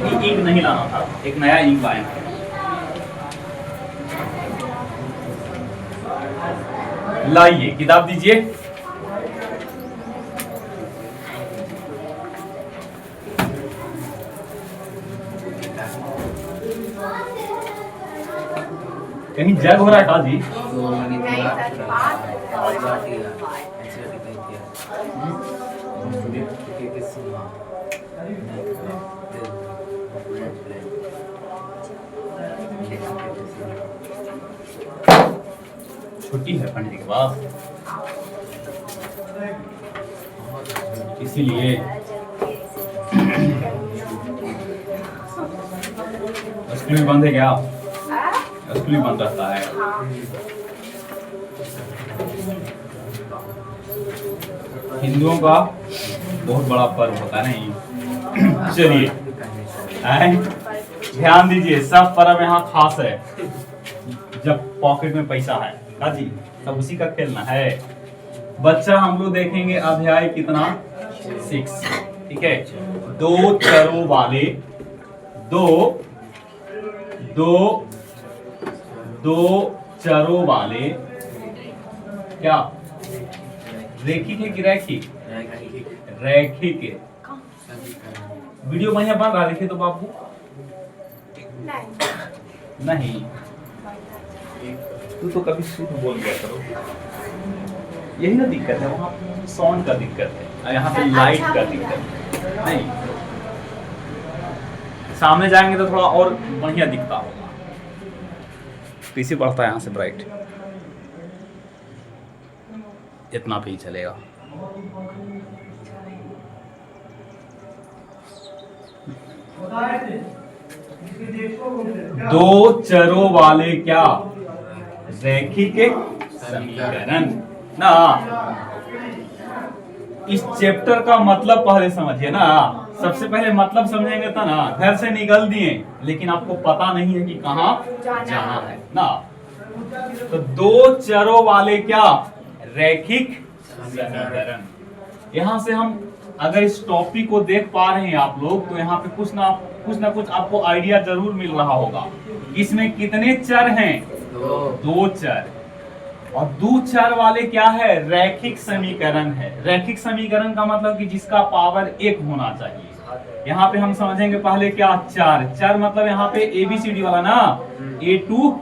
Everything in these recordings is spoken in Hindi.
इंक नहीं लाना था, एक नया इंक लाए हैं। लाइए किताब दीजिए। कहीं जग हो रहा है का जी? छुट्टी है पंडित के पास, इसीलिए स्कूल भी बंद है क्या? स्कूल भी बंद रहता है। हिंदुओं का बहुत बड़ा पर्व होता है नहीं। चलिए ध्यान दीजिए, सब पर्व यहाँ खास है जब पॉकेट में पैसा है का जी, सब उसी का खेलना है। बच्चा हम लोग देखेंगे अध्याय कितना 6, ठीक है। दो चरों वाले दो चरों वाले क्या रेखिक है कि रैखिक? रैखिक। वीडियो बढ़िया बन रहा देखे तो बाबू नहीं, तू तो कभी शुद्ध बोल गया करो। यही ना दिक्कत है, वहाँ साउंड का दिक्कत है और यहाँ पे लाइट का दिक्कत है। नहीं, सामने जाएंगे तो थोड़ा और बढ़िया दिखता होगा। पीसी बढ़ता है यहाँ से ब्राइट, इतना भी चलेगा। दो चरों वाले क्या रैखिक समीकरण ना। इस चैप्टर का मतलब पहले समझिए ना, सबसे पहले मतलब समझेंगे तो ना, घर से निकल दिए लेकिन आपको पता नहीं है कि कहाँ जाना है ना। तो दो चरों वाले क्या रैखिक समीकरण। यहाँ से हम अगर इस टॉपिक को देख पा रहे हैं आप लोग, तो यहाँ पे कुछ ना कुछ आपको आइडिया जरूर मिल रहा होगा। इसमें कितने चर हैं? दो चर। और दो चर वाले क्या है? रैखिक समीकरण है। रैखिक समीकरण का मतलब कि जिसका पावर 1 होना चाहिए। यहाँ पे हम समझेंगे पहले क्या चर मतलब यहाँ पे ABCD वाला ना, A to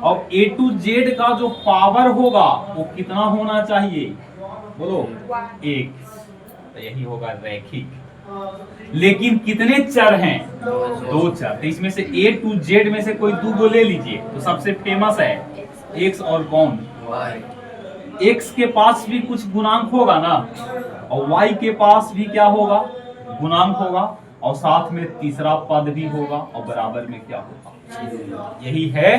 और A to Z का जो पावर होगा वो कितना होना चाहिए? बोलो 1। तो यही होगा रैखिक। लेकिन कितने चर हैं? दो चर। तो इसमें से A to Z में से कोई 2 को ले लीजिए। तो सबसे फेमस है X और कौन? X के पास भी कुछ गुणांक होगा ना, और Y के पास भी क्या होगा? गुणांक होगा, और साथ में तीसरा पद भी होगा, और बराबर में क्या होगा? यही है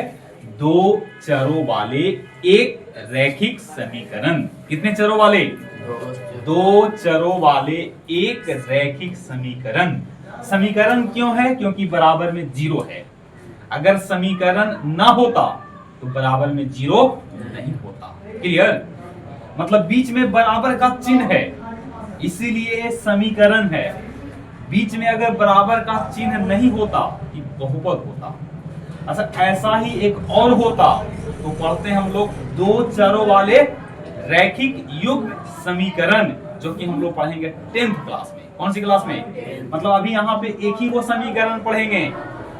दो चरों वाले एक रैखिक समीकरण। कितने चरों वाले? दो चरों वाले एक रैखिक समीकरण। समीकरण क्यों है? क्योंकि बराबर में 0 है। अगर समीकरण ना होता तो बराबर में 0 नहीं होता। क्लियर? मतलब बीच में बराबर का चिन्ह है, इसीलिए समीकरण है। बीच में अगर बराबर का चिन्ह नहीं होता कि बहुपद होता। अच्छा, ऐसा ही एक और होता तो पढ़ते हम लोग दो चरों वाले रैखिक युग्म समीकरण, जो कि हम लोग पढ़ेंगे 10th क्लास में। कौन सी क्लास में? मतलब अभी यहाँ पे एक ही वो समीकरण पढ़ेंगे,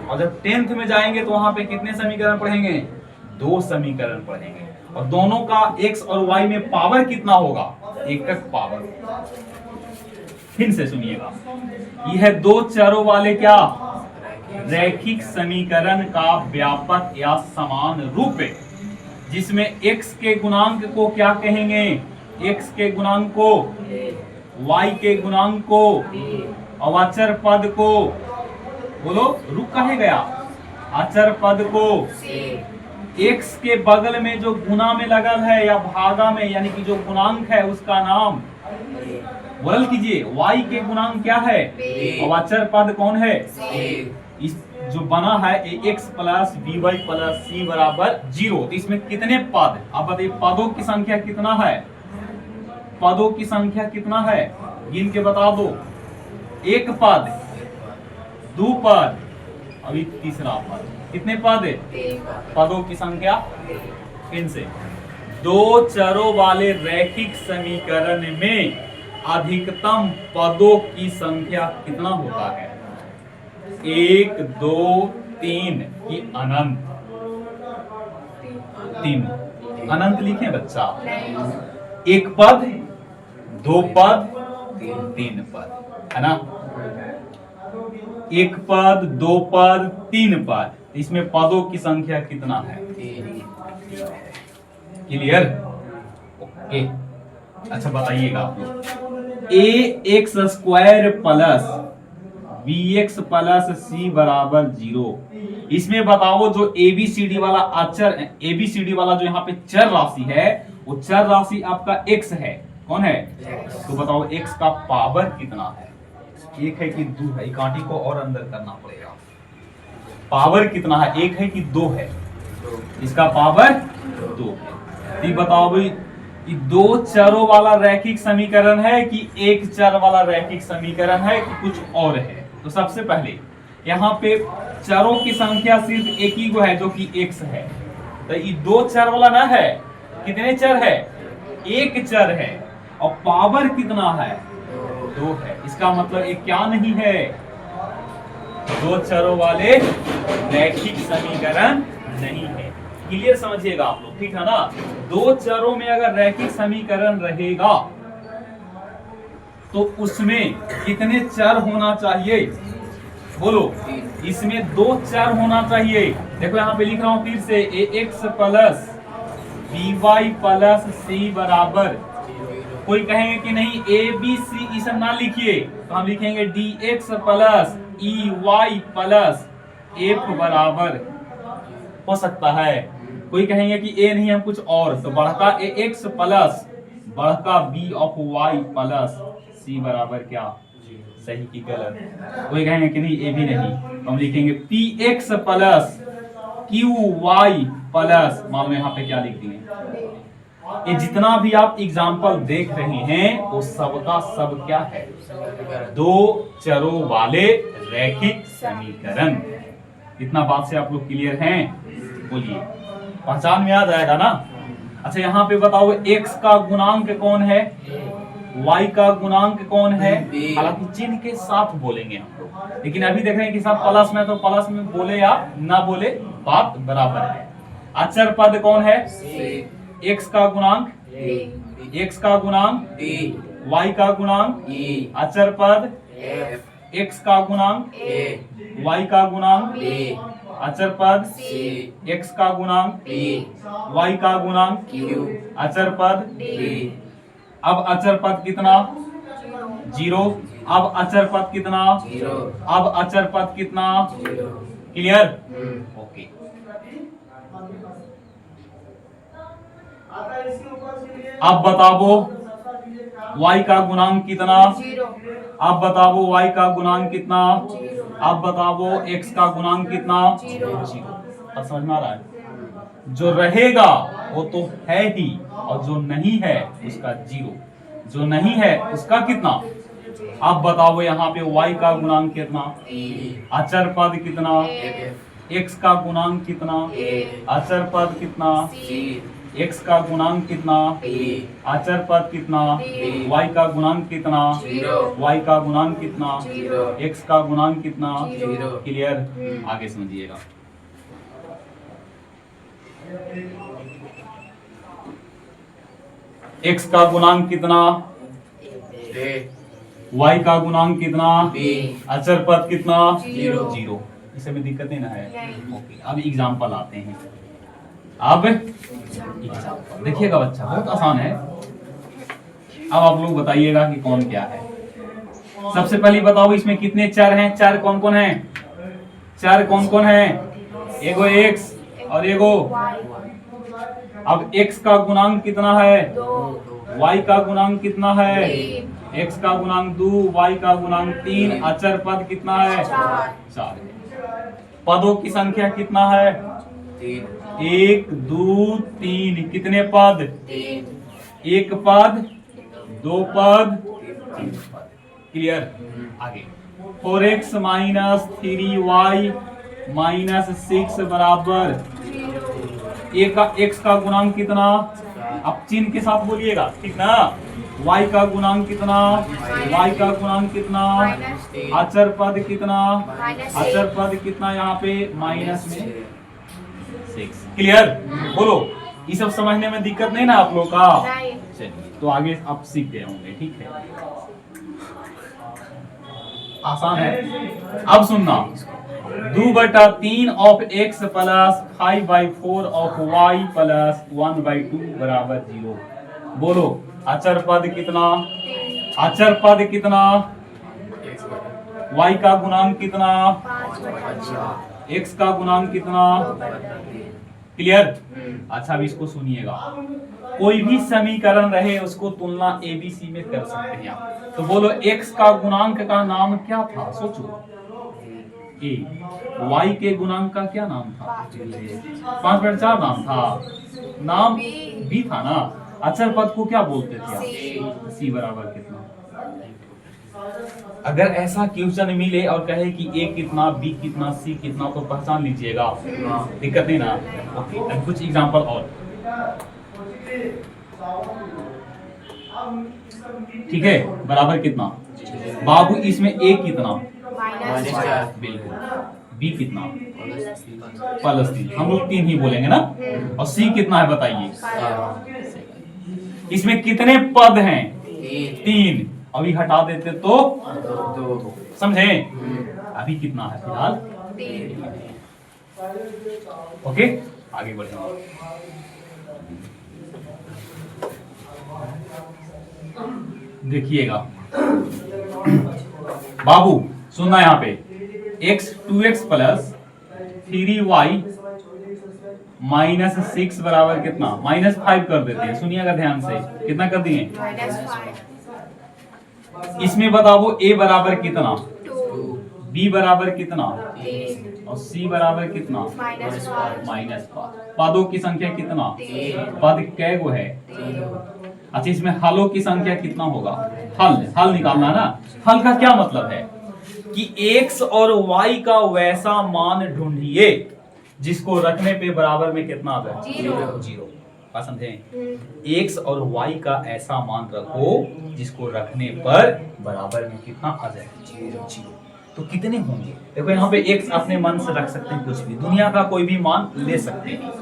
और जब 10th में जाएंगे तो वहां पे कितने समीकरण पढ़ेंगे? 2 समीकरण पढ़ेंगे। और दोनों का x और y में पावर कितना होगा? एकक पावर। फिर से सुनिएगा, यह दो चरों वाले क्या रैखिक समीकरण का व्यापक या समान रूप है, जिसमें x के गुणांक को क्या कहेंगे? x के गुणांक को, y के गुणांक को, और अचर पद को, बोलो रुक कहे गया, अचर पद को x के बगल में जो गुना में लगल है या भागा में, यानी कि जो गुणांक है उसका नाम बोल कीजिए। y के गुणांक क्या है? और अचर पद कौन है? इस जो बना है ax plus by plus c बराबर 0। तो इसमें कितने पद? आप बताइए, पदों की संख्या कितना है? पदों की संख्या कितना है? गिन के बता दो। एक पद, दो पद, अभी तीसरा पद। कितने पद? पदों की संख्या फिर से, दो चरों वाले रैखिक समीकरण में अधिकतम पदों की संख्या कितना होता है? 1 2 3 की अनंत? 3 अनंत लिखे बच्चा। एक पद, दो पद, तीन पद, है ना? एक पद, दो पद, तीन पद, इसमें पदों की संख्या कितना है? क्लियर? ओके। अच्छा बताइएगा आप लोग, a x square plus b x plus c बराबर 0, इसमें बताओ जो एबीसीडी वाला अचर, एबीसीडी वाला जो यहाँ पे चर राशि है, वो चर राशि आपका एक्स है। कौन है? तो बताओ एक्स का पावर कितना है? एक है कि दो है? कांटी को और अंदर करना पड़ेगा। पावर कितना है? एक है कि दो है? इसका पावर दो है। तो बताओ भाई, कि दो चरों वाला रैखिक समीकरण है कि एक चर वाला रैखिक समीकरण है कि कुछ और है? तो सबसे पहले यहाँ पे चरों की संख्या सिर्फ एक ही को है जो कि एक्स है। तो ये दो चर वाला ना है। कितने चर है? एक चर है। और पावर कितना है? दो है। इसका मतलब ये क्या नहीं है? दो चरों वाले रैखिक समीकरण नहीं है। क्लियर समझिएगा आप लोग, ठीक है ना? दो चरों में अगर रैखिक समीकरण रहेगा तो उसमें कितने चर होना चाहिए? बोलो। इसमें दो चर होना चाहिए। देखो यहाँ पे लिख रहा हूं फिर से, a x plus b y plus c बराबर, कोई कहेंगे कि नहीं ए बी सी इसे ना लिखिए, तो हम लिखेंगे D X plus E Y plus F बराबर, हो सकता है। कोई कहेंगे कि ए नहीं हम कुछ और, तो बढ़का ए एक्स प्लस बढ़का B of Y plus c बराबर क्या? सही की गलत? कोई कहेंगे कि नहीं ए भी नहीं, तो हम लिखेंगे P X plus Q Y plus, मान लो यहाँ पे क्या लिख दिए? ये जितना भी आप एग्जाम्पल देख रहे हैं वो सबका सब क्या है? दो चरों वाले रैखिक समीकरण। इतना बात से आप लोग क्लियर हैं? बोलिए, पहचान में आ जाएगा ना? अच्छा यहाँ पे बताओ, x का गुणांक कौन है? y का गुणांक कौन है? हालांकि चिन्ह के साथ बोलेंगे हम लोग, लेकिन अभी देख रहे हैं कि सब प्लस में, तो प्लस में बोले या ना बोले बात बराबर है। अचर पद कौन है? x का गुणांक, x का गुणांक, y का गुणांक, अचर पद x का गुणांक, y का गुणांक, अचर पद x का गुणांक, y का गुणांक, अचर पद। अब अचर पद कितना? 0। अब अचर पद कितना? 0। अब अचर पद कितना? 0। क्लियर? ओके। अब बताओ y का गुणांक कितना? 0। अब बताओ y का गुणांक कितना? 0। अब बताओ x का गुणांक कितना? 0। अब समझ में आ रहा है? जो रहेगा वो तो है ही, और जो नहीं है उसका 0। जो नहीं है उसका कितना? अब बताओ यहाँ पे y का गुणांक कितना? अचर पद कितना? x का गुणांक कितना? अचर पद कितना? x का गुणांक कितना? अचर पद कितना? y का गुणांक कितना? y का गुणांक कितना? x का गुणांक कितना? क्लियर? आगे समझिएगा। x का गुणांक कितना? y का गुणांक कितना? अचर पद कितना? 0। इसमें दिक्कत नहीं ना है? ओके। अब एग्जाम्पल आते हैं। अब एग्जाम्पल देखिएगा बच्चा, बहुत आसान है। अब आप लोग बताइएगा कि कौन क्या है। सबसे पहले बताओ इसमें कितने चर हैं? चर कौन कौन है? चर कौन कौन है? एगो x और एगो। अब x का गुणांक कितना है? 2। y का गुणांक कितना है? 3। x का गुणांक 2, y का गुणांक 3, अचर पद कितना है? 4। पदों की संख्या कितना है? 1 2 3। कितने पद? 3। एक पद, दो पद, तीन पद। क्लियर। आगे 4x माइनस 3y माइनस 6 बराबर x का गुणांक कितना, अब चिन्ह के साथ बोलिएगा, ठीक ना। y का गुणांक कितना, y का गुणांक कितना, अचर पद कितना, अचर पद कितना, यहाँ पे माइनस में 6। क्लियर। बोलो, ये सब समझने में दिक्कत नहीं ना आप लोग का। चलिए तो आगे आप सीख गए होंगे, ठीक है, आसान है। अब सुनना, 2/3 of x plus 5/4 of y plus 1/2 बराबर 0। बोलो, अचर पद कितना, अचर पद कितना, y का गुणांक कितना, x का गुणांक कितना। क्लियर। अच्छा, अब इसको सुनिएगा, कोई भी समीकरण रहे उसको तुलना ABC में कर सकते हैं आप। तो बोलो, x का गुणांक का नाम क्या था, सोचो। A, y के गुणांक का क्या नाम था, 5/4 नाम था, नाम B था ना। अचर पद को क्या बोलते थे आप, C बराबर कितना। अगर ऐसा क्वेश्चन मिले और कहे कि A कितना, B कितना, C कितना, तो पहचान लीजिएगा, दिक्कत नहीं ना। ओके, कुछ एग्जांपल और, ठीक है, बराबर कितना। बाबू, इसमें A कितना, बिल्कुल, B कितना, +3, हम लोग 3 ही बोलेंगे ना। और C कितना है बताइए। इसमें कितने पद हैं, 3, अभी हटा देते तो 2, समझे। अभी कितना है फिलहाल, 3। ओके, आगे बढ़ेंगे। देखिएगा बाबू, सुनना यहाँ पे, 2x प्लस 3y माइनस 6 बराबर कितना, -5 कर देते हैं। सुनिएगा ध्यान से, कितना कर दिए, इसमें बताओ A बराबर कितना, B बराबर कितना, और C बराबर कितना, -5। पदों की संख्या कितना, पद कै गो है। अच्छा, इसमें हलों की संख्या कितना होगा, हल निकालना ना। हल का क्या मतलब है कि x और y का वैसा मान ढूंढिए जिसको रखने पे बराबर में कितना आ जाए, 0। बात समझे, x और y का ऐसा मान रखो जिसको रखने पर बराबर में कितना आ जाए, 0। तो कितने होंगे, देखो यहाँ पे x अपने मन से रख सकते हैं, कुछ भी, दुनिया का कोई भी मान ले सकते हैं।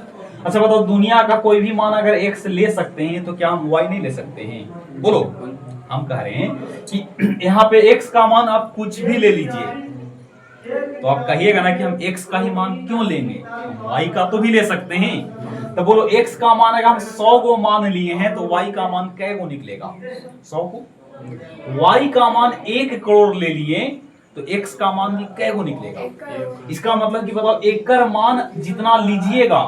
अच्छा बताओ, दुनिया का कोई भी मान अगर x ले सकते हैं तो क्या हम y नहीं ले सकते हैं, बोलो। हम कह रहे हैं कि यहाँ पे x का मान आप कुछ भी ले लीजिए, तो आप कहिएगा ना कि हम x का ही मान क्यों लेंगे, y का तो भी ले सकते हैं। तो बोलो, x का मान अगर हम 100 को मान लिए हैं तो y का मान कै को निकलेगा, 100 को। y का मान 1 करोड़ ले लिए तो x का मान भी कै को निकलेगा। इसका मतलब कि बताओ, एक का मान जितना लीजिएगा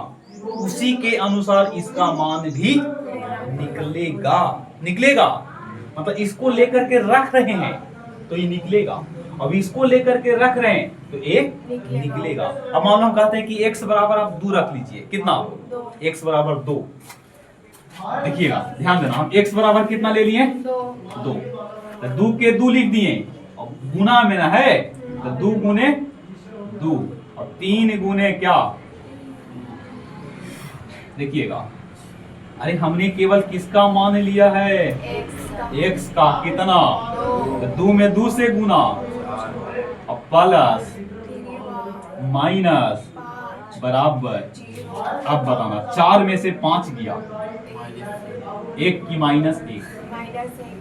उसी के अनुसार इसका मान भी निकलेगा। मतलब इसको लेकर के रख रहे हैं तो ये निकलेगा, अब इसको लेकर के रख रहे हैं तो एक निकलेगा। अब मान लो हम कहते हैं कि x बराबर आप 2 रख लीजिए, कितना, x बराबर 2। देखिएगा, ध्यान देना, हम x बराबर कितना ले लिए, 2। 2 के 2 लिख दिए, और गुना में ना है तो 2 गुने 2 और 3 गुने क्या, देखिएगा। अरे हमने केवल किसका मान लिया है, x का, कितना, 2 में 2 से गुना और प्लस माइनस बराबर। अब बताना, 4 में से 5 गया, 1 की -1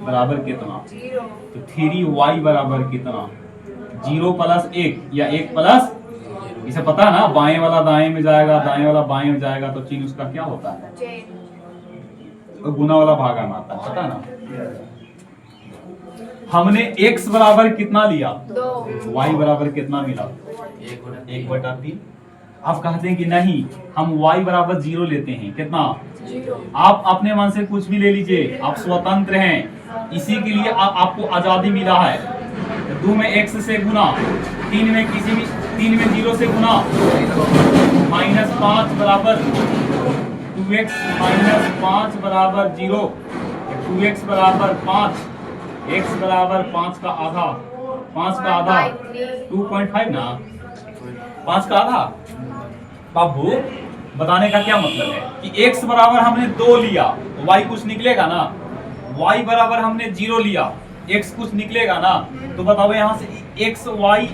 बराबर कितना, तो 3y बराबर कितना, 0 + 1 या 1 प्लस, इसे पता है ना, बाएं वाला दाएं में जाएगा, दाएं वाला बाएं में जाएगा तो चिन्ह उसका क्या होता है, तो गुना वाला भागा में आता है, पता है ना। हमने x बराबर कितना लिया, 2, y बराबर कितना मिला, 1/3। आप कहते हैं कि नहीं, हम y बराबर 0 लेते हैं, कितना, 0। आप अपने मन से कुछ भी ले लीजिए, आप स्वतंत्र हैं, इसी के लिए आपको आजादी मिला है। 2 में x से गुना, 3 में 0 से गुना, -5 बराबर 2x -5 बराबर 0, 2x बराबर 5, x बराबर 5 का आधा, 5 का आधा 2.5 ना, 5 का आधा। बाबू बताने का क्या मतलब है कि x बराबर हमने 2 लिया तो y कुछ निकलेगा ना, y बराबर हमने 0 लिया x कुछ निकलेगा ना। तो बताओ यहाँ से x y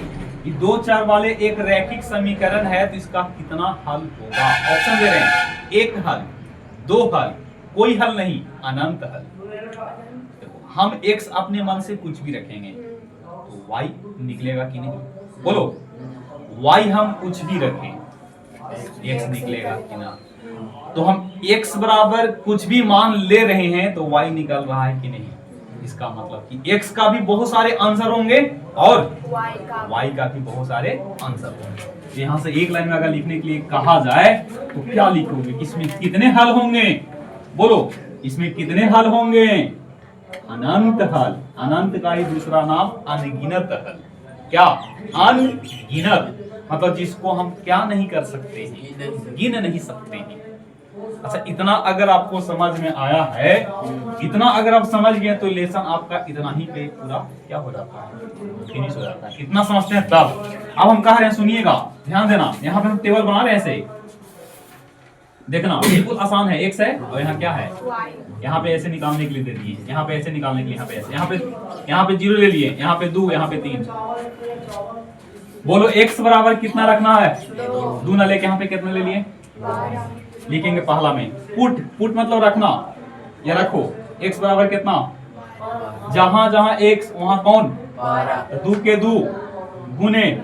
ये दो चर वाले एक रैखिक समीकरण है तो इसका कितना हल होगा। ऑप्शन दे रहे हैं, एक हल, दो हल, कोई हल नहीं, अनंत हल। देखो हम x अपने मन से कुछ भी रखेंगे तो y निकलेगा कि नहीं, बोलो y हम कुछ भी रखें x निकलेगा कि ना। तो हम x बराबर कुछ भी मान ले रहे हैं तो y निकल रहा है कि नहीं। इसका मतलब कि x का भी बहुत सारे आंसर होंगे और y का भी बहुत सारे आंसर होंगे। यहाँ से एक लाइन में अगर लिखने के लिए कहा जाए तो क्या लिखोगे, इसमें कितने हल होंगे, बोलो इसमें कितने हल होंगे, अनंत हल। अनंत का ही दूसरा नाम अनगिनत हल। क्या, अनगिनत मतलब जिसको हम क्या नहीं कर सकते हैं, गिन नहीं सकते हैं। अच्छा इतना अगर आपको समझ में आया है, इतना अगर आप समझ गए तो लेसन आपका इतना ही पे पूरा क्या हो जाता है, फिनिश हो जाता है। इतना समझते हैं तब। अब हम कह रहे हैं, सुनिएगा ध्यान देना, यहाँ पे हम टेबल बना रहे हैं ऐसे, देखना बिल्कुल आसान है। x है और यहाँ क्या है, यहाँ पे ऐसे निकालने के लिए दे दिए, यहाँ पे ऐसे निकालने के लिए, यहाँ पे ऐसे, यहाँ पे 0 ले लिए, यहाँ पे 2, यहाँ पे 3। बोलो x बराबर कितना रखना है, 2 ना लेके यहाँ पे कितना ले लिए, लिखेंगे पहला में पुट मतलब रखना, या रखो x बराबर कितना, जहां जहां x वहां कौन, 2 के 2 गुने,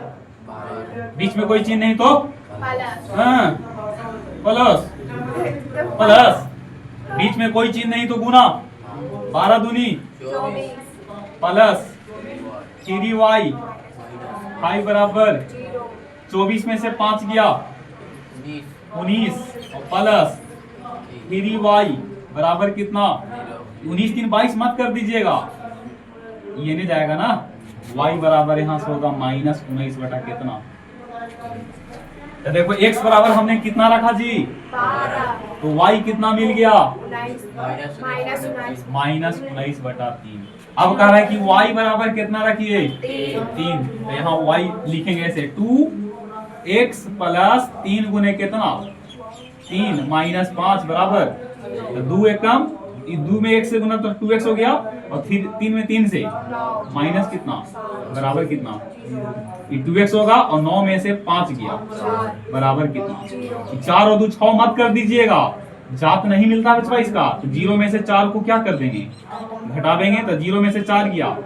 बीच में कोई चीज नहीं तो प्लस, प्लस बीच में कोई चीज नहीं तो गुना, 12 दूनी प्लस 3y 5 बराबर 24 में से 5 गया 19 प्लस 3y बराबर कितना, 19 3 22 मत कर दीजिएगा, ये नहीं जाएगा ना। y बराबर यहाँ से होगा -19 बटा कितना। तो देखो x बराबर हमने कितना रखा जी, तो y कितना मिल गया, -19 बटा 3। अब कह रहा है कि y बराबर कितना रखिए, 3। तो यहाँ y लिखेंगे ऐसे 2x प्लस 3 गुने कितना, 3 -5 बराबर 2 एकम, 2 में 1 से गुना तो 2x हो गया, और फिर 3 में 3 से माइनस कितना बराबर कितना, 2x होगा, और 9 में से 5 गया बराबर कितना, 4 और 2 6 मत कर दीजिएगा, जात नहीं मिलता बच्चा इसका। तो 0 में से 4 को क्या कर देंगे, घटा देंगे, तो 0 में से 4 गया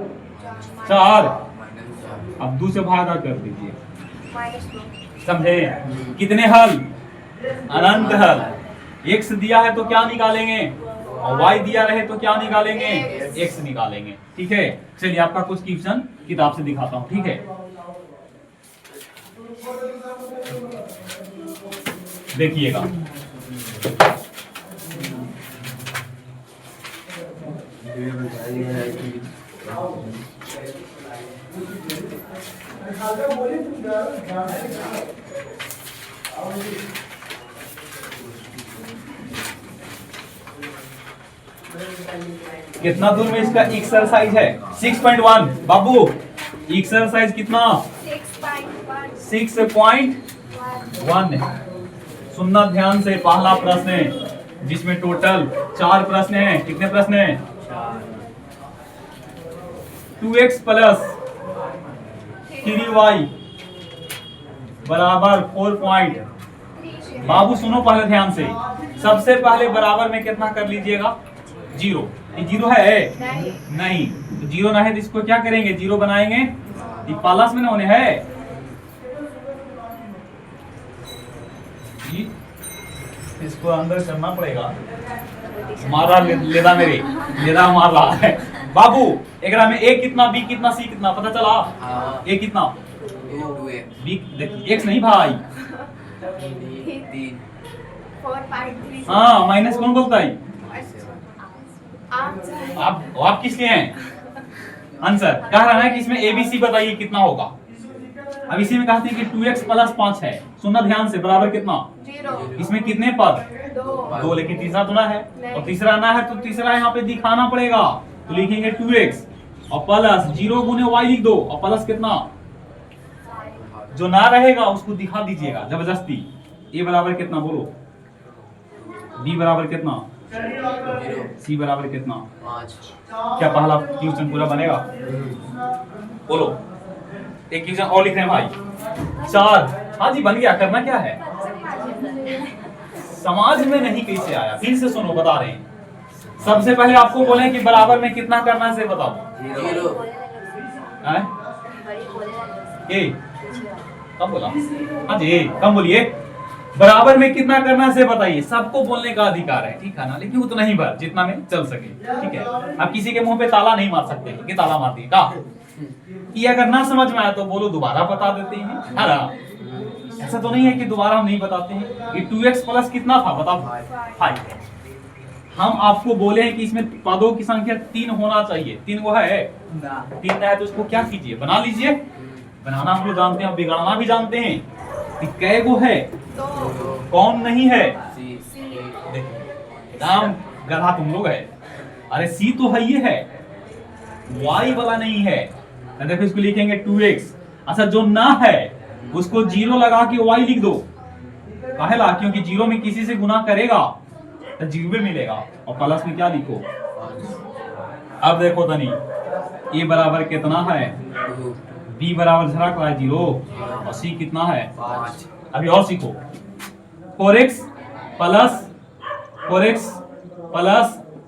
4, अब 2 से भागा कर दीजिए, समझे। कितने हल, अनंत हल। x दिया है तो क्या निकालेंगे, और y दिया रहे तो क्या निकालेंगे, x निकालेंगे। ठीक है, चलिए आपका कुछ क्वेश्चन किताब से दिखाता हूं, ठीक है। देखिएगा, कितना दूर में इसका एक्सरसाइज है, 6.1। बाबू एक्सरसाइज कितना, 6.1 है। सुनना ध्यान से, पहला प्रश्न है जिसमें टोटल 4 प्रश्न हैं। कितने प्रश्न हैं, 2x प्लस 3y बराबर 4. बाबू सुनो पहले ध्यान से, सबसे पहले बराबर में कितना कर लीजिएगा, 0। ये 0 है नहीं, तो 0 ना है तो इसको क्या करेंगे, 0 बनाएंगे, ये प्लस में ना होने है, इसको अंदर करना पड़ेगा, मारा लेदा मेरे लेदा मार रहा है। बाबू एकरा में a कितना, b कितना, c कितना पता चला, a कितना, b देखिए x नहीं भाई, 3 हाँ माइनस कौन बोलता है, आप किस लिए हैं, आंसर कह रहा है कि इसमें abc बताइए कितना होगा। अब इसी में कहते हैं कि 2x प्लस 5 है, सुनना ध्यान से, बराबर कितना, 0। इसमें कितने पद, 2, लेकिन तीसरा तो ना है, और तीसरा ना है तो तीसरा यहाँ पे दिखाना पड़ेगा, तो लिखेंगे 2x और प्लस 0 गुने y लिख दो और प्लस कितना, जो ना रहेगा उसको दिखा दीजिएगा जबरदस्ती। a बराबर कितना बोलो, b बराबर कितना, c बराबर कितना, 5। क्या पहला क्वेश्चन पूरा बनेगा? बोलो, एक क्वेश्चन और लिख रहे हैं भाई, 4। हाँ जी बन गया, करना क्या है? समाज में नहीं कैसे आया, फिर से सुनो बता रहे हैं। सबसे पहले आपको बोले कि बराबर में कितना करना है, से बताओ। 0। हैं? ए कम बोला, हाँ जी कम बोलिए। बराबर में कितना करना है से बताइए, सबको बोलने का अधिकार है, ठीक है ना, लेकिन उतना ही बार जितना में चल सके, ठीक है। आप किसी के मुंह पे ताला नहीं मार सकते कि ताला मार दिए का, कि अगर ना समझ में आया तो बोलो दोबारा बता देते हैं, है ना। ऐसा तो नहीं है कि दोबारा हम नहीं बताते हैं। ये 2x प्लस कितना था बताओ, 5 है। हम आपको बोले हैं कि इसमें पदों की संख्या 3 होना चाहिए, 3 वो है ना, 3 है तो उसको क्या कीजिए, बना लीजिए। बनाना हम लोग जानते हैं, बिगाड़ना भी जानते हैं कि कै गो है, कौन नहीं है। देखो नाम गधा तुम लोग है, अरे सी तो है, ये है, y वाला नहीं है। देखो इसको लिखेंगे 2x। अच्छा जो ना है उसको 0 लगा के y लिख दो, काहेला, क्योंकि 0 में किसी से गुना करेगा तो 0 मिलेगा, और प्लस में क्या लिखो। अब देखो तनी, a बराबर कितना है, b बराबर झरा का है 0, और c कितना है 5। अभी और सीखो, 4x प्लस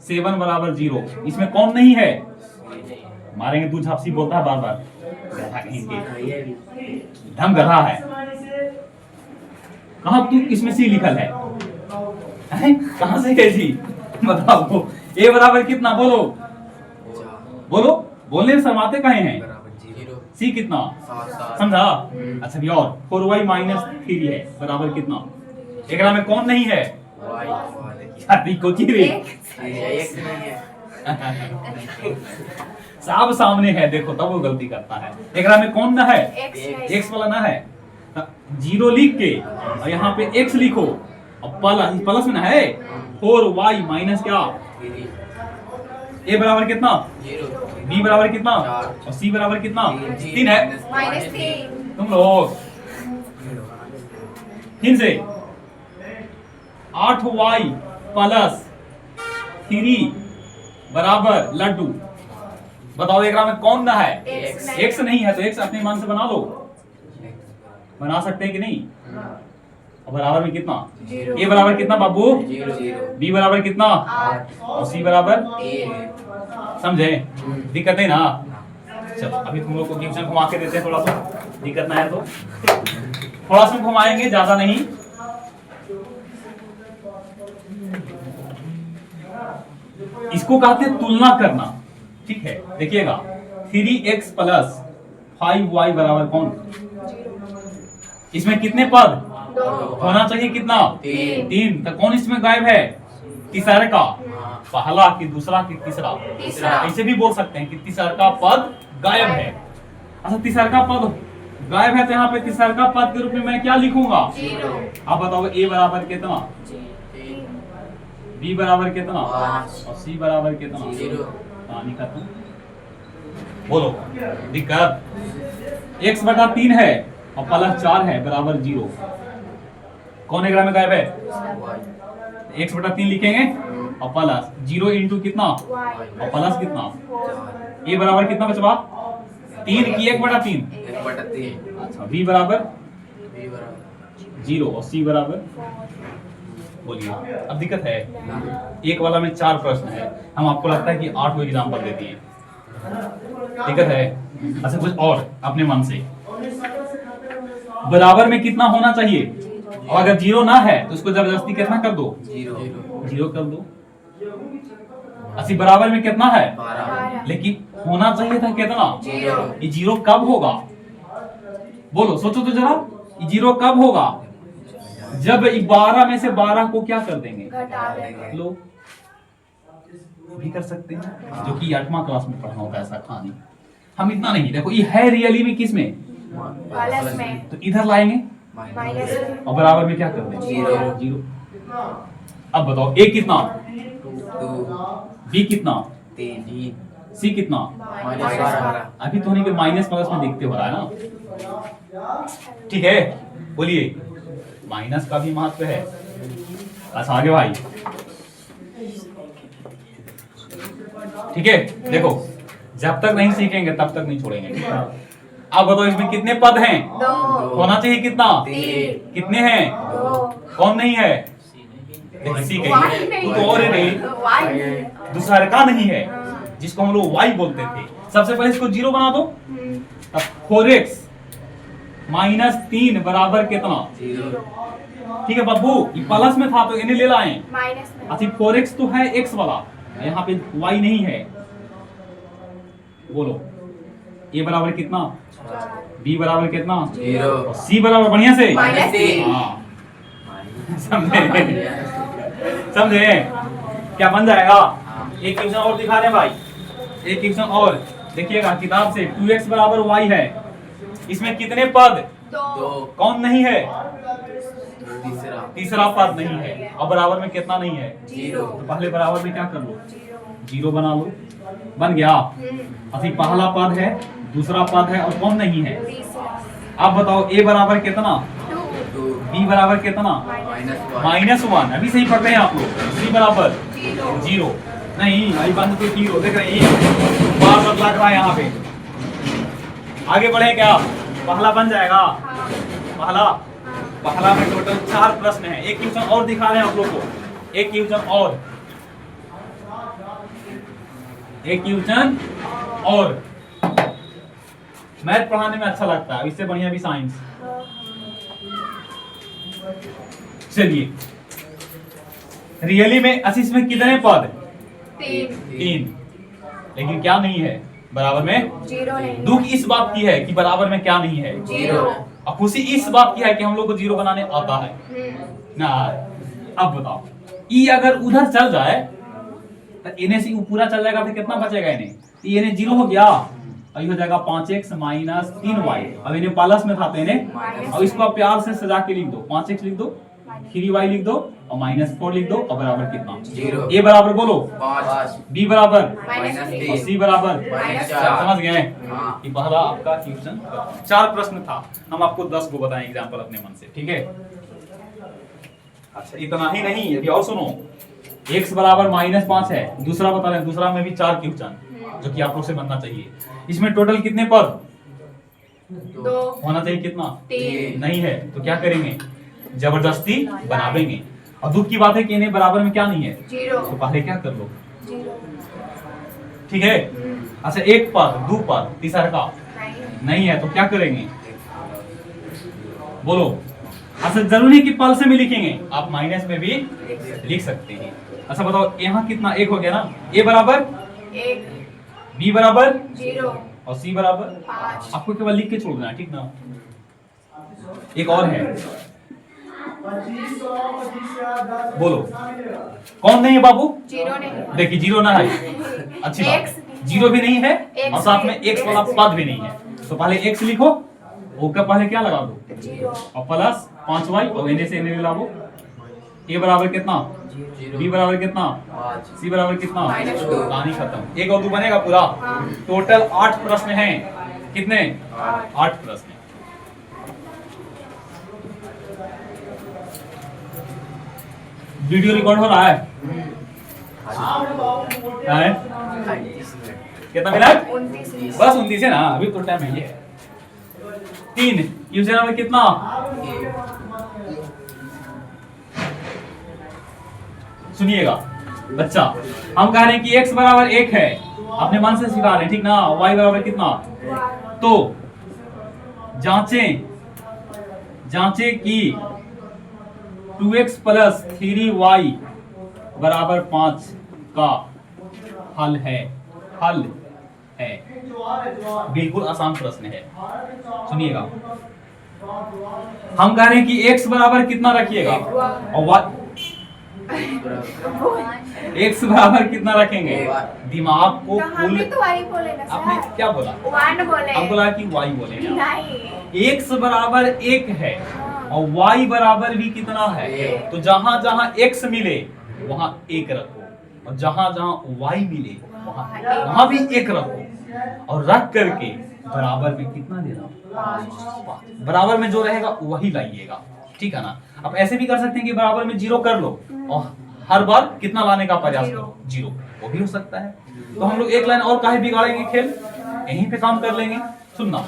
7 बराबर 0, इसमें कौन नहीं है, मारेंगे तू झापसी बोलता है बार बार, गधा कहीं के, ढंग गधा है। कहाँ तू किसमें सी लिखल है, कहां से कैसी बताओ। ए बराबर कितना बोलो, बोलो, बोलने में शर्माते कहे हैं। सी कितना, समझा। अच्छा भी और 4y माइनस 3 है बराबर कितना, एक में कौन नहीं है, को साहब सामने है, देखो तब वो गलती करता है। एक में कौन ना है, x वाला ना है, 0 लिख के और यहाँ पे x लिखो, और प्लस में ना है 4y माइनस क्या, a बराबर कितना, b बराबर कितना, और c बराबर कितना, 3 है -3। तुम लोग। फिर से 8y प्लस 3 बराबर लड्डू, बताओ एक में कौन ना है, x नहीं है तो x अपने मन से बना लो, बना सकते हैं कि नहीं। और बराबर में कितना, a बराबर कितना बाबू, 0। b बराबर कितना, 8। और c बराबर, समझे, दिक्कत है ना। चलो अभी तुम लोग को ट्यूशन घुमा के देते हैं, थोड़ा सा दिक्कत ना है तो थोड़ा सा घुमाएंगे, ज्यादा नहीं। इसको कहते हैं तुलना करना, ठीक है। देखिएगा 3x प्लस 5y बराबर कौन, इसमें कितने पद होना चाहिए, कितना, 3। तो कौन इसमें गायब है, तीसरा का, पहला कि दूसरा कि तीसरा, ऐसे भी बोल सकते हैं कि तीसरा का पद गायब है। अच्छा तीसरा का पद गायब है तो यहाँ पे तीसरा का पद के रूप में मैं क्या लिखूंगा, 0। आप बताओ a बराबर कितना, b बराबर कितना, 5। और c बराबर कितना, 0। कहानी खत्म। बोलो दिक्कत, x बटा 3 है और प्लस 4 है बराबर 0, कौन एक में गायब है, x बटा 3 लिखेंगे और प्लस 0 इंटू कितना, और प्लस कितना, a बराबर कितना बचवा, 3 की 1 बटा 3। 1/3। अच्छा b बराबर b बराबर 0 और c बराबर, बोलिए अब दिक्कत है। एक वाला में 4 प्रश्न है, हम आपको लगता है कि 8 को एग्जाम्पल देती है, दिक्कत है। अच्छा कुछ और अपने मन से, बराबर में कितना होना चाहिए, और अगर 0 ना है तो उसको जबरदस्ती कितना कर दो, 0 कर दो। अच्छा बराबर में कितना है, 12। लेकिन होना चाहिए था कितना, 0। ये 0 कब होगा, बोलो सोचो तो जरा, ये 0 कब होगा, जब 12 में से 12 को क्या कर देंगे, घटा देंगे। लो भी कर सकते हैं, जो कि 8वां क्लास में पढ़ा होगा ऐसा कहानी। हम इतना नहीं, देखो ये है रियली में किस में, प्लस में, तो इधर लाएंगे माइनस में, और बराबर में क्या कर देंगे, 0। अब बताओ a कितना, 2। b कितना, 3। सी कितना? -12 अभी तो नहीं कि माइनस प्लस में देखते हो रहा है ना, ठीक है। बोलिए माइनस का भी महत्व है। अच्छा आगे भाई, ठीक है। देखो जब तक नहीं सीखेंगे तब तक नहीं छोड़ेंगे। अब बताओ इसमें कितने पद हैं? 2 होना चाहिए कितना? 3 कितने हैं? 2 कौन नहीं है? देखो सी वाई कहीं नहीं तो और ही नहीं, वाई दूसरा का नहीं है जिसको हम लोग वाई बोलते थे। सबसे पहले इसको जीरो बना दो। अब 4x माइनस 3 बराबर कितना? 0 ठीक है बब्बू, ये प्लस में था तो इन्हें ले लाएं। माइनस में अच्छा 4x तो है x वाला, यहाँ पे y नहीं है। बोलो a बराबर कितना? 4 b बराबर कितना? 0 और c बराबर बढ़िया से -3 हाँ समझे? समझे क्या बन जाएगा? एक क्वेश्चन और दिखा रहे हैं भाई, एक क्वेश्चन और देखिएगा किताब से। 2x बराबर y है, इसमें कितने पद? 2 कौन नहीं है? तीसरा तीसरा पद नहीं है। और बराबर में कितना नहीं है? 0 तो पहले बराबर में क्या कर लो? जीरो बना लो, बन गया। अभी पहला पद है, दूसरा पद है और कौन नहीं है? तीसरा अब बताओ a बराबर कितना? 2 2 b बराबर कितना? -1 -1। अभी सही पढ़ रहे हैं आप लोग। c बराबर 0 जीरो नहीं, अभी बंद तो जीरो देख रहे हैं, बार बार लग रहा है यहाँ पे। आगे बढ़े क्या? पहला बन जाएगा। पहला पहला में टोटल 4 प्रश्न है। एक क्वेश्चन और दिखा रहे हैं आप लोग को, एक क्वेश्चन और, एक क्वेश्चन और। मैथ पढ़ाने में अच्छा लगता है, इससे बढ़िया भी साइंस। चलिए रियली में असीस में कितने पद? 3 3। लेकिन क्या नहीं है? बराबर में। 0 नहीं दुख इस बात की है कि बराबर में क्या नहीं है? 0 और खुशी इस बात की है कि हम लोग को जीरो बनाने आता है ना। अब बताओ ई अगर उधर चल जाए तो इन्हें से पूरा चल जाएगा तो कितना बचेगा? इन्हें जीरो हो गया और ये हो जाएगा 5x माइनस 3y। अब इन्हें प्लस में था तो इन्हें, और इसको आप प्यार से सजा के लिख दो। 5x लिख दो, 3y लिख दो और -4 लिख दो और बराबर कितना? 0 a बराबर बोलो 5 b बराबर -3 और c बराबर -4 समझ गए? हाँ। ये पहला आपका क्वेश्चन 4 प्रश्न था। हम आपको 10 को बताएं एग्जांपल अपने मन से, ठीक है? अच्छा इतना ही नहीं, अभी और सुनो। x बराबर -5 है, दूसरा बता रहे, दूसरा में भी 4 क्वेश्चन जो कि आप लोग से बनना चाहिए। इसमें टोटल कितने पद 2 होना चाहिए? कितना? 3 नहीं है तो क्या करेंगे? जबरदस्ती बनावेंगे। और दुख की बात है कि इन्हें बराबर में क्या नहीं है? 0 तो पहले क्या कर लो? 0 ठीक है। अच्छा एक पद, दो पद, तीसरा का नहीं है तो क्या करेंगे? बोलो। अच्छा जरूरी कि पल से भी लिखेंगे, आप माइनस में भी लिख सकते हैं। अच्छा बताओ यहाँ कितना? 1 हो गया ना। a बराबर 1 b बराबर 0 और c बराबर 5 आपको केवल लिख के छोड़ देना, ठीक ना? एक और है, बोलो कौन नहीं है बाबू? 0 नहीं देखिए जीरो ना है, अच्छी बात। X जीरो भी नहीं है X और साथ में x वाला पद भी नहीं है। तो पहले x लिखो, o का पहले क्या लगा दो 0 और प्लस 5y और इन्हें से इन्हें मिला दो। a बराबर कितना? 0 b बराबर कितना? 5 c बराबर कितना? -2 कहानी खत्म। एक और 2 बनेगा पूरा। हाँ। टोटल 8 प्रश्न हैं। कितने? 8 प्रश्न। वीडियो रिकॉर्ड हो रहा है? है? 38 मिनट कितना मिनट? 29 बस 29 है ना, अभी तो टाइम है। ये 3 यूजर में कितना? सुनिएगा बच्चा, हम कह रहे हैं कि x बराबर 1 है, अपने मन से सिखा रहे हैं, ठीक ना? y बराबर कितना? तो जांचें कि 2x प्लस 3y बराबर 5 का हल है। हल है, बिल्कुल आसान प्रश्न है। सुनिएगा, हम कह रहे हैं कि x बराबर कितना रखिएगा और y x बराबर कितना रखेंगे? दिमाग को तो हम फुल। भी तो वही बोले ना आपने सर, क्या बोला? 1 बोले हम बोला कि y बोले ना। नहीं x बराबर 1 है और y बराबर भी कितना है? तो जहां जहां x मिले वहां 1 रखो और जहां जहां y मिले वहां भी एक रखो और रख करके बराबर में कितना देना, 5। बराबर में जो रहेगा वही लाइएगा, ठीक है ना। अब ऐसे भी कर सकते हैं कि बराबर में 0 कर लो और हर बार कितना लाने का प्रयास करो, 0, वो भी हो सकता है। तो हम लोग एक लाइन और काहे बिगाड़ेंगे खेल, यहीं पे काम कर लेंगे। सुनना,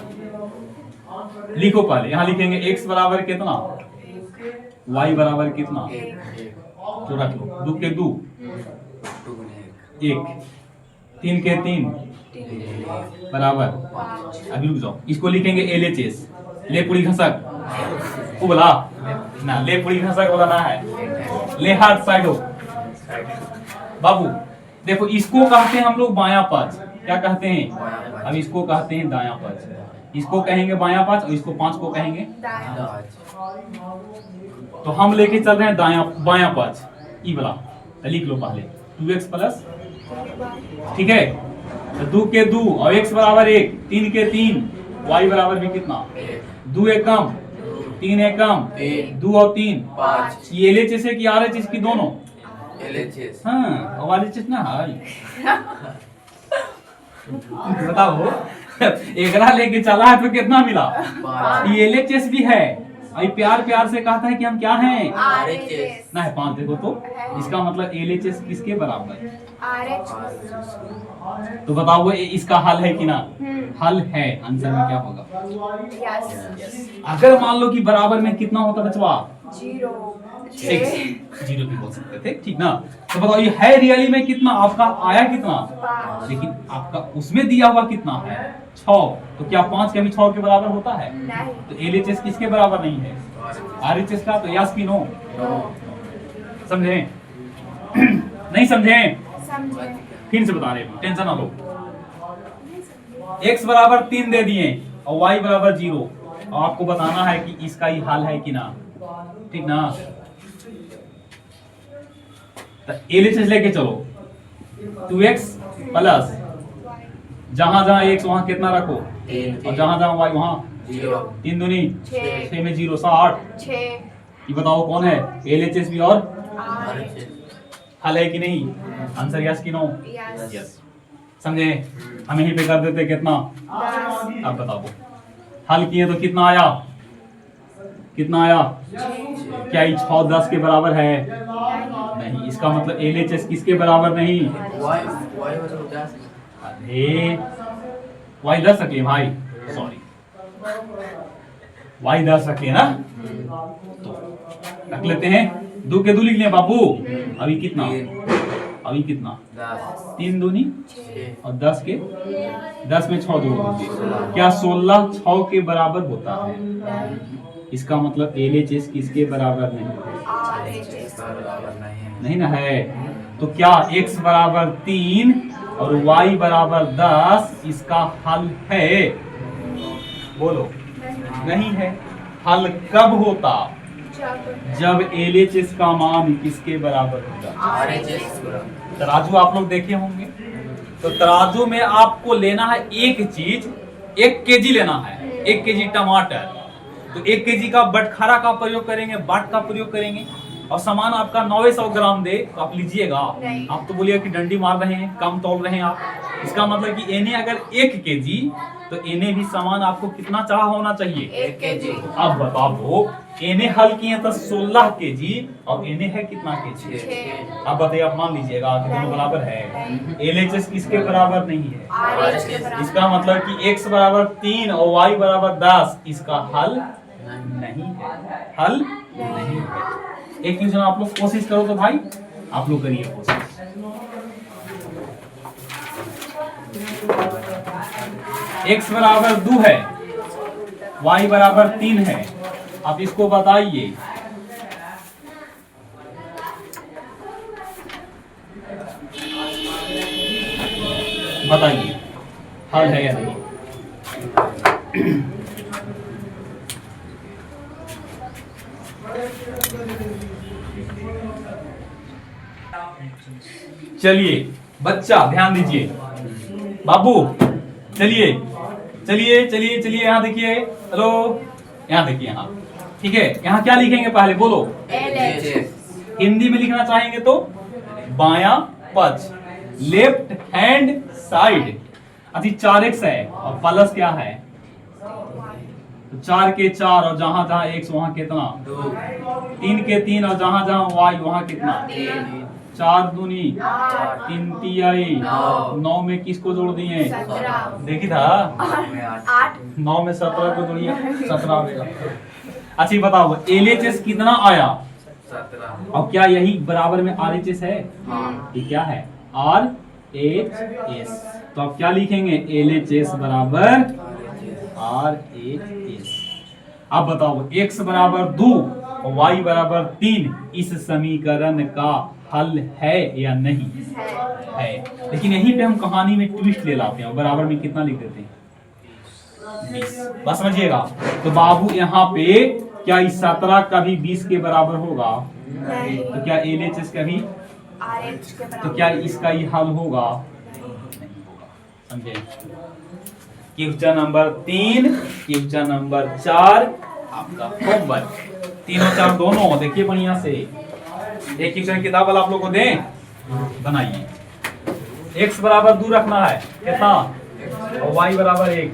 लिखो पहले, यहाँ लिखेंगे x बराबर कितना, y बराबर कितना, तो रख लो 2 के 2 1, 3 के 3 बराबर। अभी रुक जाओ, इसको लिखेंगे LHS, ले पूरी घसक, उबला ना, ले पूरी घसक वाला ना है, ले हाथ साइड हो बाबू। देखो इसको कहते हैं हम लोग बायां पक्ष, क्या कहते हैं, अब इसको कहते हैं दायां पक्ष, इसको कहेंगे बायां पक्ष और इसको 5 को कहेंगे। तो हम लेके चल रहे हैं दायां बायां पक्ष, ई वाला, तो लिख लो पहले 2x प्लस, ठीक है, तो 2 के 2 और x बराबर 1, 3 के 3, y बराबर भी कितना, 2 एक कम 3 एक कम 2 और 3 5। ये LHS है कि RHS की दोनों, LHS। हाँ और RHS ना है बताओ एकरा लेके चला है तो कितना मिला, 5। ये LHS भी है, अभी प्यार प्यार से कहता है कि हम क्या हैं, RHS ना है 5, देखो तो इसका मतलब LHS किसके बराबर है, तो बताओ वो इसका हल है कि ना, हल है, आंसर में क्या होगा, अगर मान लो कि बराबर में कितना होता बचवा, 6, 0 भी बोल सकते थे, ठीक ना। तो बताओ ये है रियली में कितना, आपका आया कितना, लेकिन आपका उसमें दिया हुआ कितना है 6, तो क्या 5 कभी 6 के बराबर होता है, तो LHS किसके बराबर नहीं है, RHS का, तो यस की नो, समझे नहीं समझे, फिर से बता रहे हैं, टेंशन ना लो। x बराबर 3 दे दिए और y बराबर 0, और आपको बताना है कि इसका ही हल है कि ना, ठीक ना। तो LHS लेके चलो, 2x प्लस जहां जहां x वहां कितना रखो, और जहां जहां y वहां 3 दूनी 6 में 0 60। ये बताओ कौन है, LHS भी और हल है कि नहीं, आंसर यस की नो, यस, समझे। हम यहीं पे कर देते कितना, अब बताओ हल किए तो कितना आया, कितना आया, क्या ये 6 10 के बराबर है, नहीं, इसका मतलब LHS किसके बराबर नहीं, अरे y 10 रखिए भाई, सॉरी y 10 रखिए ना, तो रख लेते हैं, 2 के 2 लिख लिया बाबू, अभी कितना, अभी कितना, 3 दूनी और 10 के 10 में 6 दो, क्या 16 6 के बराबर होता है, इसका मतलब LHS किसके बराबर नहीं, नहीं ना है, तो क्या x बराबर 3 और y बराबर 10 इसका हल है, बोलो, नहीं है। हल कब होता, जब LHS का मान किसके बराबर होगा, तराजू आप लोग देखे होंगे, तो तराजू में आपको लेना है एक चीज, 1 केजी लेना है, 1 केजी टमाटर, तो 1 केजी का बटखरा का प्रयोग करेंगे, बाट का प्रयोग करेंगे, और सामान आपका 900 ग्राम दे तो आप लीजिएगा, आप तो बोलिएगा कि डंडी मार रहे हैं, कम तोल रहे हैं आप, इसका मतलब कि एने अगर 1 केजी तो एने भी सामान आपको कितना चढ़ा होना चाहिए, 1 केजी। अब बताओ एने हल किए तो 16 केजी और एने है कितना केजी, अब बताइए, आप मान लीजिएगा कि दोनों बराबर है, LHS किसके बराबर नहीं है, इसका मतलब कि x बराबर 3 और y बराबर 10 इसका हल नहीं है, हल नहीं है। एक क्वेश्चन आप लोग कोशिश करो तो भाई आप लोग करिए कोशिश, x बराबर 2 है, y बराबर 3 है, आप इसको बताइए, बताइए हल है या नहीं। चलिए बच्चा ध्यान दीजिए, बाबू चलिए चलिए चलिए चलिए, यहाँ देखिए, हेलो यहाँ देखिए, यहाँ ठीक है, यहाँ क्या लिखेंगे पहले बोलो, LHS। हिंदी में लिखना चाहेंगे तो बायां पक्ष, लेफ्ट हैंड साइड। अभी 4x है और प्लस क्या है, तो 4 के 4 और जहां जहां x वहां कितना, 3 के 3 और जहां जहां y वहां कितना, 4 दूनी 3 तिहाई 9 में किसको जोड़ दिए, 17 देखी था 8 9 में 17 को जोड़िए 17 आएगा। अच्छा बताओ LHS कितना आया, 17। और क्या यही बराबर में RHS है, ये क्या है RHS, तो आप क्या लिखेंगे LHS बराबर RHS। अब बताओ x बराबर 2 और y बराबर 3 इस समीकरण का हल है या नहीं है। लेकिन यहीं पे हम कहानी में ट्विस्ट ले लाते हैं, बराबर में कितना लिख देते हैं 20। बस समझिएगा। तो बाबू यहाँ पे क्या इस 17 का भी 20 के बराबर होगा, नहीं तो क्या LHS का भी, RH के तो बराबर क्या इसका ही हल होगा, समझे। क्वेश्चन नंबर 3 क्वेश्चन नंबर 4 आपका होमवर्क, 3 और 4 दोनों देखिए बढ़िया से। एक क्वेश्चन किताब वाला आप लोग को दें, बनाइए। x बराबर 2 रखना है कितना, और y बराबर 1।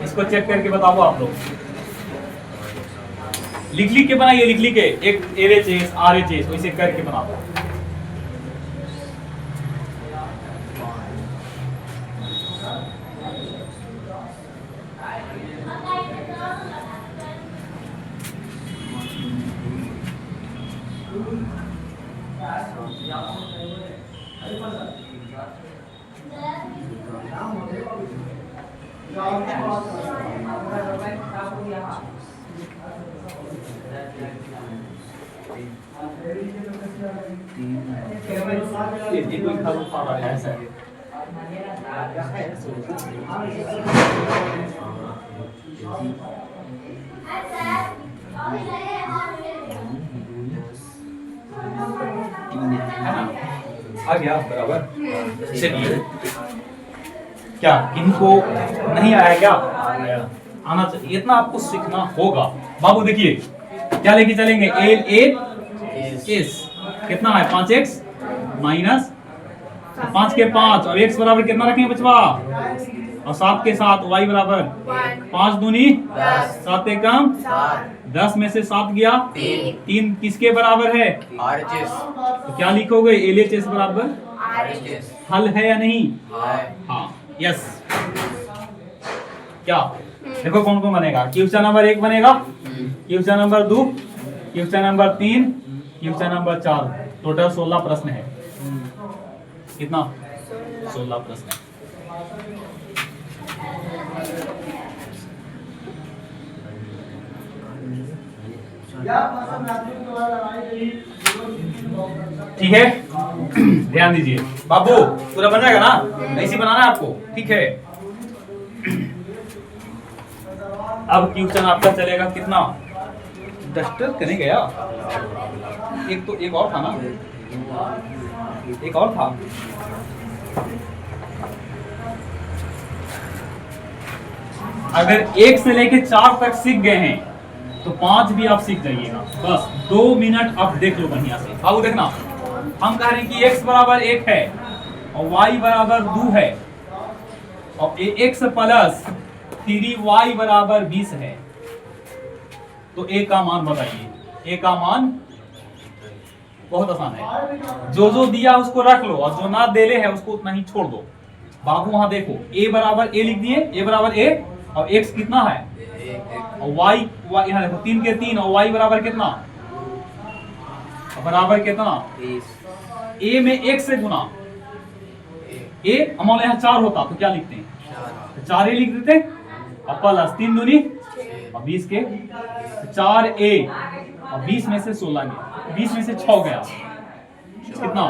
इसको चेक करके बताओ आप लोग, लिख के बनाइए, लिख के एक LHS RHS वैसे करके बनाओ। ये कोई खाली पारा है ऐसा है। आ गया बराबर। चलिए क्या इनको नहीं आया, क्या आना चाहिए, इतना आपको सीखना होगा। बाबू देखिए क्या लेके चलेंगे, LHS कितना है 5x माइनस 5 के 5 और x बराबर कितना रखेंगे बचवा, और 7 के 7 y बराबर 5 दूनी 7 एकम 10 में से 7 गया 3 किसके बराबर है, RHS तो क्या लिखोगे LHS बराबर, RHS हल है या नहीं, है। हाँ यस। क्या देखो कौन कौन बनेगा, क्वेश्चन नंबर 1 बनेगा, question number 2, question number 3, question number 4। Total 16 प्रश्न है, कितना 16 प्रश्न है। ठीक है ध्यान दीजिए बाबू, पूरा बन जाएगा ना, ऐसे बनाना है आपको, ठीक है। अब क्वेश्चन आपका चलेगा कितना, डस्टर करने गया, एक और था ना, एक और था। अगर 1 से लेके 4 तक सीख गए हैं तो 5 भी आप सीख जाइएगा, बस 2 मिनट आप देख लो बढ़िया से। अब देखना, हम कह रहे हैं कि x बराबर 1 है और y बराबर 2 है और x प्लस 3y बराबर 20 है, तो a का मान बताइए। a का मान बहुत आसान है, जो दिया उसको रख लो और जो ना देले है उसको उतना ही छोड़ दो। बाबू वहां देखो a बराबर a लिख दिए, a बराबर a और x कितना है, और y यहाँ देखो 3 के 3 और y बराबर कितना, बराबर कितना, a में 1 से गुना, a हमारे यहाँ 4 होता तो क्या लिखते हैं, 4a लिख देते और प्लस 3 दूनी और 20 के 4a और 20 में से 16 गया, 20 में से 6 गया, कितना,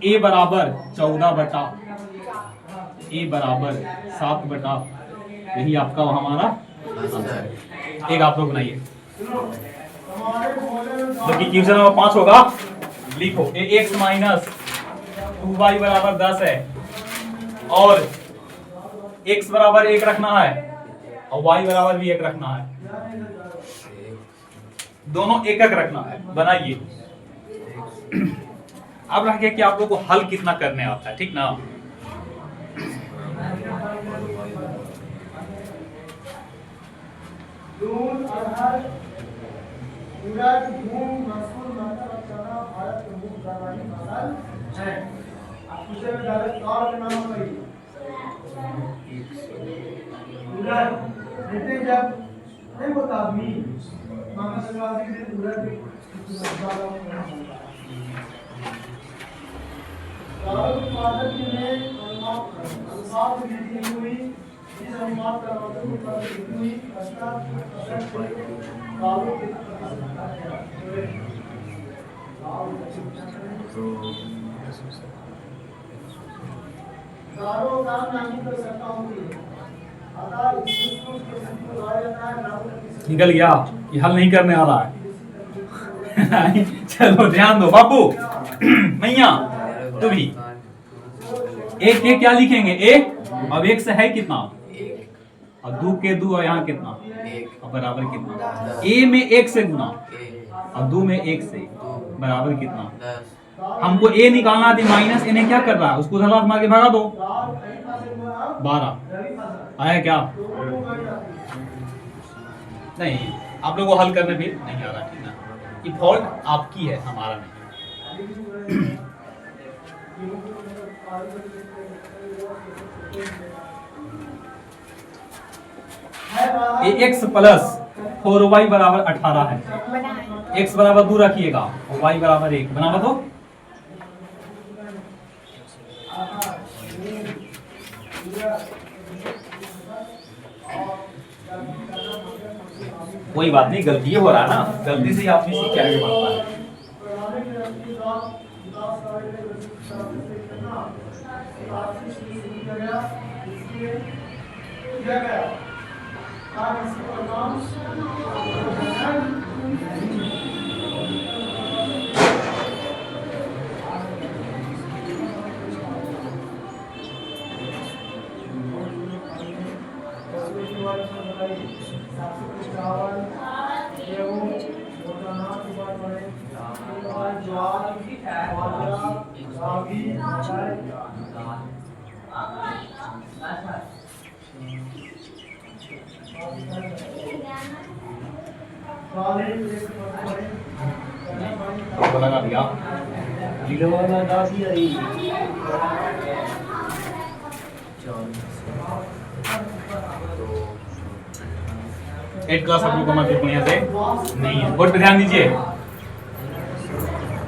a बराबर 14 बटा, a बराबर 7 बटा, यही आपका हमारा आंसर। एक आप लोग बनाइए, जबकि क्वेश्चन नंबर 5 होगा, लिखो x माइनस 2y बराबर 10 है और x बराबर 1 रखना है और y बराबर भी 1 रखना है, दोनों एक एक रखना है। बनाइए अब रह गया कि आप लोग को हल कितना करने आता है, ठीक ना। दूध, अरहर, उड़द, मूंग, मसूर, मटर और चना भारत के मुख्य व्यावसायिक फसल हैं। आप पूछे में डायरेक्ट और के नाम बताइए। उड़द देखते हैं जब नहीं होता आदमी मकर संक्रांति के दिन उड़द चावल उत्पादन में अनुपात में वृद्धि हुई। इस अनुपात का मतलब उत्पादन हुई दालों की दालों का नामी कर सकता हूँ। अतः इसको लगाया जाता है। निकल गया, ये हल नहीं करने आ रहा है। चलो ध्यान दो बाबू। मैया तू भी एक एक क्या लिखेंगे, एक। अब एक से है कितना, और दो के दो, और यहाँ कितना, और बराबर कितना। ए में एक से गुना और दो में एक से बराबर कितना। हमको ए निकालना थी, माइनस इन्हें क्या कर रहा है, उसको धरा मार के भगा दो। 12 आया क्या, नहीं। आप लोगों को हल करने भी नहीं आ रहा, ठीक ना। ये फॉल्ट आपकी है, हमारा नहीं। ये x प्लस 4y बराबर 18 है। x बराबर 2 रखिएगा और y बराबर 1 बना दो। कोई बात नहीं, गलती हो रहा है ना, गलती से आदमी सीख के आगे बढ़ता है। लगा दिया, एट क्लास आप लोग को मतलब बढ़िया से नहीं है। बोर्ड पे ध्यान दीजिए,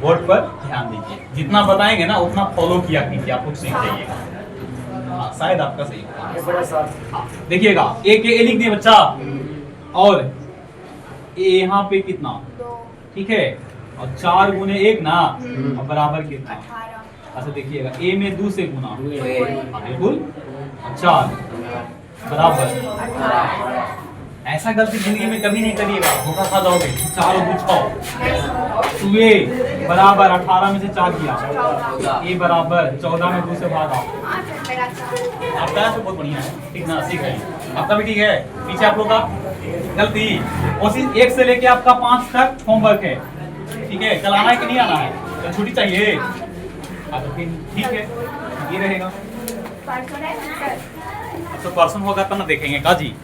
बोर्ड पर ध्यान दीजिए। जितना बताएंगे ना उतना फॉलो किया कीजिए, आप लोग सीख जाइएगा। हाँ, शायद आपका सही होगा। देखिएगा, ए के ए लिख दिए बच्चा, और ए यहाँ पे कितना, ठीक है, और 4 गुने 1 ना, और बराबर कितना। 18। अच्छा देखिएगा, ए में 2 से गुना, बिल्कुल, 4 बराबर। ऐसा गलती जिंदगी में कभी नहीं करिएगा, धोखा खा जाओगे। 4 और 2 6, तो ए बराबर 18 में से 4 किया, ए बराबर 14 में 2 से भागा। आपका तो बहुत बढ़िया है, ठीक ना, सीख रहे हैं। आपका भी ठीक है। पीछे आप लोग का गलती, कोशिश 1 से लेके आपका 5 तक होमवर्क है, ठीक है। कल आना है कि नहीं आना है, कल छुट्टी चाहिए, तो फिर ठीक है, ये रहेगा। तो परसों होगा तब ना देखेंगे का जी।